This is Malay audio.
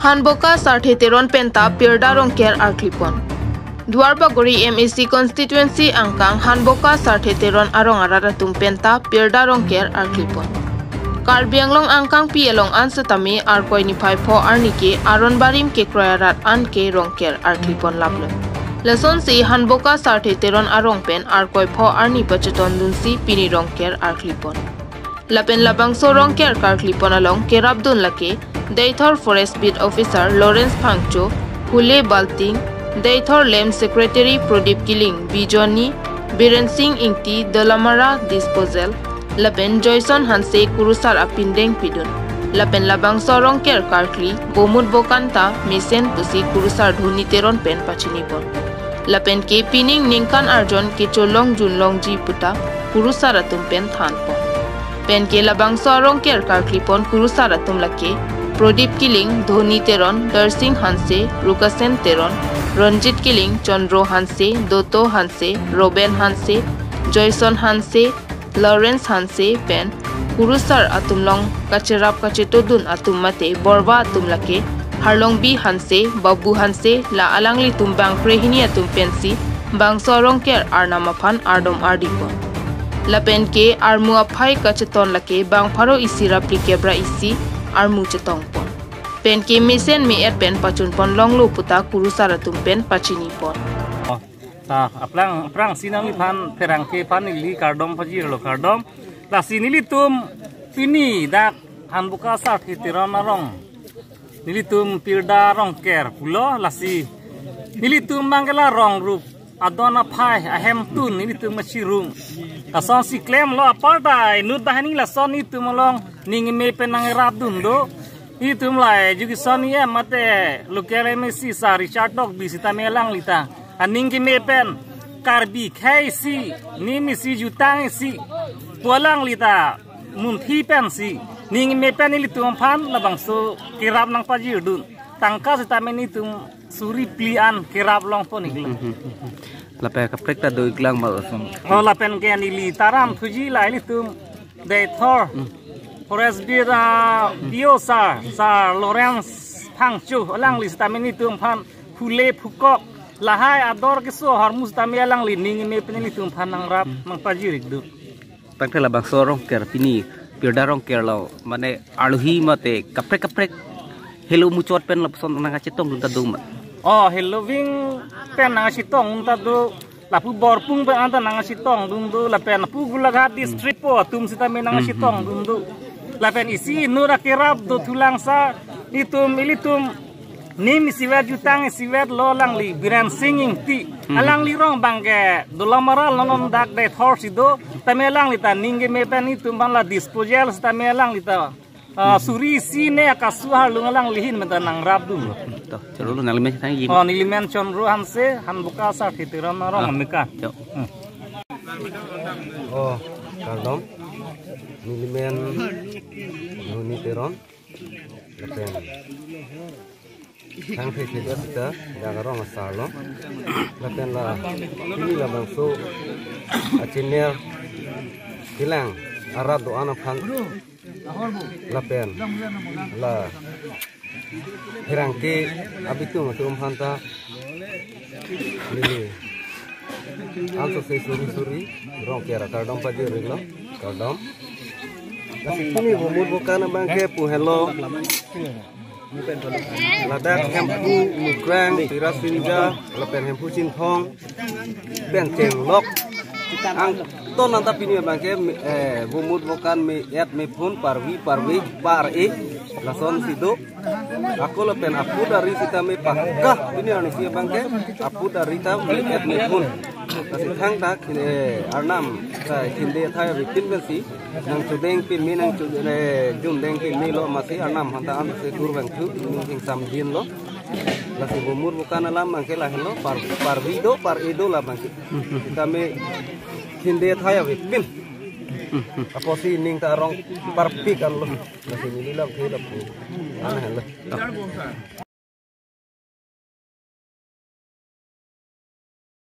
Hanboka Sartheteron Penta Pirda Rongker Arklipon. Duarbagori MEC constituency angkang Hanboka Sartheteron Arong Araratum Penta Pirda Rongker Arklipon. Karbianglong angkang pielong ansutami arkoi nipai po arnike aron barim ke kroyarat an ke rongker Arklipon lablon. Leson si Hanboka Sartheteron Arong pen arkoi po arni bacheton dunsi pini rongker Arklipon. Lapen labangso rongker Arklipon along ke rabdun lake Daithor Forest Beat Officer Lawrence Pangcho, Hule Balting, Daithor Lem Secretary Prodip Kiling, Bijoni, Biren Singh Ingti, Dalamara Disposal, Lapen Joyson Hanse Kurusar Apindeng Pidun, Lapen Labang Sorong Ker Karkli, Bomud Bokanta, Misen Pusi Kurusar Dhuni Teron Pen Pachinipon, Lapen Ke Pining Ningkan Arjon Ke Cholong Junlong Ji Puta, Kurusar Atum Pen Thanpon. Pen Ke Labang Sorong Ker Karklipon Kurusar Atum Lake, Prodip Kiling, Dhoni Teron, Darsing Hanse, Rukasen Teron, Ranjit Kiling, Chandro Hanse, Doto Hanse, Roben Hanse, Joyson Hanse, Lawrence Hanse, Pen, Kurusar Atumlong, Kacherap Kachetodun Atumate, Borba Atumlake, Harlong B Hanse, Babu Hanse, La Alangli Tumbang Prehini Atum Pensi, Bang Sorong Ker Arnamapan Ardom Ardipon. La Pen ke Armu Apai Kacheton Lake, Bang Paro Isi Rapli Kebra Isi, Armu Chetong pon. Pen ke mesen me pen pacun pon long lu puta Kurusar atum pen pacini pon. Aplang sinang lipan perang ke pan ili kardom pajir lo kardom. La sinili tum pini dak Hanboka Sartheteron arong. Nilitum pirda rongker pulo lasi. Nilitum mangala rong rup adona phai ahem tun nilitum machirum. Kason si claim lo apartai nut bahani la son itu molong ning me penang rabdun do itu mlai jugi son ye mate lokale me si sa Richard Dog bisita melang lita aning ki me pen karbi khai si ni mi si jutang si pulang lita mun thi pen si ning me pen li tum phan la bangso kirap nang pajir dun tangka sita me ni tum suri plian kirap long pon igla Lape kaprek ta doi klang mal som. Oh lapen ke anili taram thuji lai li tum Daithor Forest Beat Biosa sa Lawrence Pangcho alang li stamini tum phan Hule Phukok lahai ador ke so harmus tami alang li ning me penili tum phan nang rap mang pajirik du. Pangte labang sorong ker pini pirda rong ker lo mane aluhi mate kaprek hello muchot pen lapson nang chetong dun ta dum. Oh hello wing pen nang sitong tadu lapu borpung pe anta nang sitong dundu lapen pu gulagat district po tum sitame nang sitong dundu lapen isi nura kerap do tulang sa itum ilitum nim siwet jutang siwet lo lang li Biren Singh ti alang li rong bangke Dalamara lonom dak Daithor sido tamelang li ta ninge me pen itum bang la disposal tamelang li ta suri sine akasuhar lungalang lihin mentanang rabdu. Toh, cerulu nalimen tang yim. Oh, nilimen Chandro Hanse, Hanboka Sartheteron arong meka. Oh, kardom. Nilimen Dhoni Teron. Lapen. Tang Theteron kita jagarong asalo. Lapen la ini la bangso aciner hilang arab doana phan Lapen la hirangke abitung atum hanta ini anso se suri rong kera kardom pajir lo kardom kasih ini bomud bukan bangke pu hello ladak hempu mukrang tiras pinja lapen hempu cinthong pen ceng lok ang ton nanta pini bangke bomud bukan me et me phun parvi par e lason sido aku lepen aku dari kita me pakah ini anu sia bangke aku dari ta me et me phun kasih thang tak arnam sa hindi thai ritin bensi nang chudeng pin mi nang jundeng pin mi lo masih arnam hanta an se gur bang thu ning sam din lo lasi bomud bukan alam bangke lah lo parvi do par e do lah bangke kita me hindi thai ritin apa sih ning ta rong parpi kan lo masih nililang hilap aneh lah